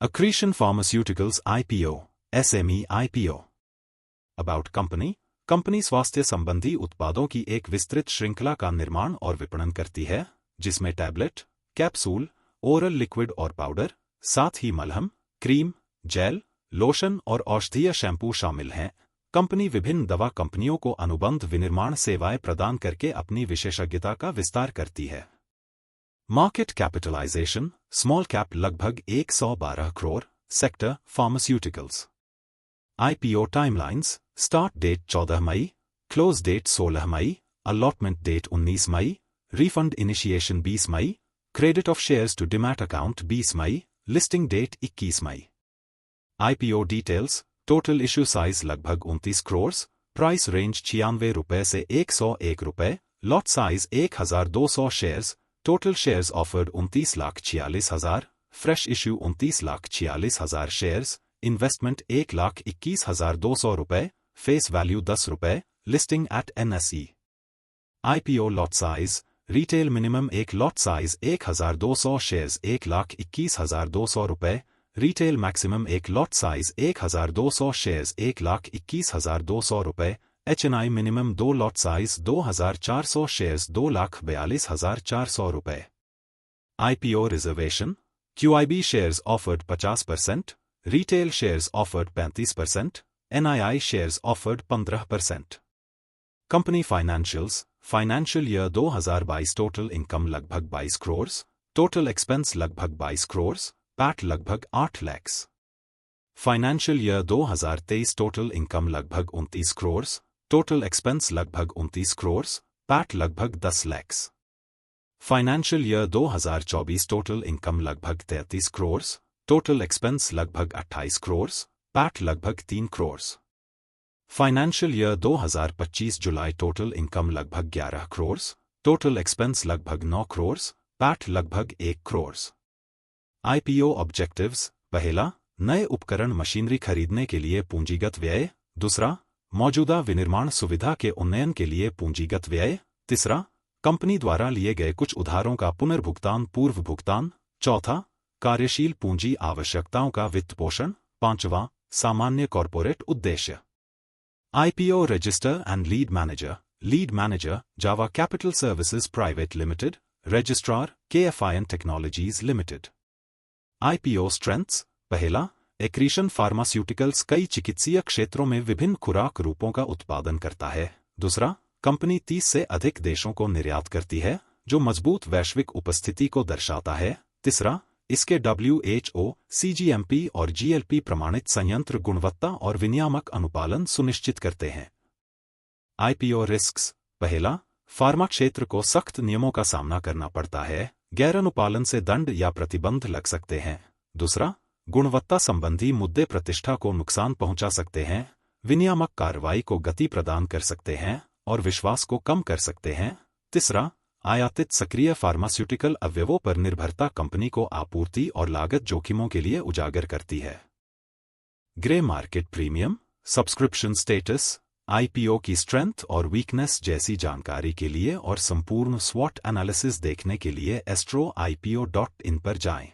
Accretion Pharmaceuticals IPO, SME IPO. About Company. Company स्वास्थ्य संबंधी उत्पादों की एक विस्तृत श्रृंखला का निर्माण और विपणन करती है, जिसमें टैबलेट, कैप्सूल, ओरल लिक्विड और पाउडर, साथ ही मलहम, क्रीम, जेल, लोशन और औषधीय शैम्पू शामिल हैं। कंपनी विभिन्न दवा कंपनियों को अनुबंध विनिर्माण सेवाएं प्रदान करके अपनी विशेषज्ञता का विस्तार करती है। मार्केट कैपिटलाइजेशन, स्मॉल कैप लगभग 112 crore, sector pharmaceuticals. IPO timelines, start date 14 मई, क्लोज डेट 16 मई, अलॉटमेंट डेट 19 मई, रिफंड इनिशिएशन 20 मई, credit of shares to demat account 20 मई, लिस्टिंग डेट 21 मई। IPO details, total issue size लगभग 29 करोड़, प्राइस रेंज 96 रुपये से 101 रुपये, lot size 1200 shares, total shares offered 29,46,000, fresh issue 29,46,000 shares, investment 1,21,200 रुपये, फेस वैल्यू 10 रुपये, listing at NSE। IPO lot size, retail minimum एक lot size 1,200 shares 1,21,200 रुपये, retail maximum एक lot size 1,200 shares 1,21,200 रुपये, HNI minimum 2 lot size 2,400 shares 2,42,400 रुपये। IPO reservation, QIB shares offered 50%, retail shares offered 35%, NII shares offered 15%। Company financials, financial year 2022 total income लगभग 22 crore, total expense लगभग 22 crore, PAT लगभग 8 lakh. Financial year 2023 total income लगभग 29 crore, total expense लगभग 29 crore, PAT लगभग 10 lakh. Financial year 2024 total income लगभग 33 crore, total expense लगभग 28 crore, PAT लगभग 3 crore. Financial year 2025 जुलाई total income लगभग 11 करोड़, टोटल एक्सपेंस लगभग 9 करोड़, पैट लगभग 1 करोड़। IPO ऑब्जेक्टिव्स, पहला, नए उपकरण मशीनरी खरीदने के लिए पूंजीगत व्यय, दूसरा, मौजूदा विनिर्माण सुविधा के उन्नयन के लिए पूंजीगत व्यय, तीसरा, कंपनी द्वारा लिए गए कुछ उधारों का पुनर्भुगतान पूर्व भुगतान, चौथा, कार्यशील पूंजी आवश्यकताओं का वित्तपोषण, पांचवां, सामान्य कॉर्पोरेट उद्देश्य। IPO register and lead manager, Java capital services private limited, registrar, KFIN technologies limited. IPO strengths, पहला, एक्रीशन फार्मास्यूटिकल्स कई चिकित्सीय क्षेत्रों में विभिन्न खुराक रूपों का उत्पादन करता है। दूसरा, कंपनी 30 से अधिक देशों को निर्यात करती है, जो मजबूत वैश्विक उपस्थिति को दर्शाता है। तीसरा, इसके WHO, CGMP और GLP प्रमाणित संयंत्र गुणवत्ता और विनियामक अनुपालन सुनिश्चित करते हैं। IPO रिस्क्स, पहला, फार्मा क्षेत्र को सख्त नियमों का सामना करना पड़ता है, गैर अनुपालन से दंड या प्रतिबंध लग सकते हैं। दूसरा, गुणवत्ता संबंधी मुद्दे प्रतिष्ठा को नुकसान पहुंचा सकते हैं, विनियामक कार्रवाई को गति प्रदान कर सकते हैं और विश्वास को कम कर सकते हैं। तीसरा, आयातित सक्रिय फार्मास्यूटिकल अवयवों पर निर्भरता कंपनी को आपूर्ति और लागत जोखिमों के लिए उजागर करती है। Grey market premium, subscription status, IPO की स्ट्रेंथ और वीकनेस जैसी जानकारी के लिए और संपूर्ण SWOT एनालिसिस देखने के लिए astroipo.in पर जाएं।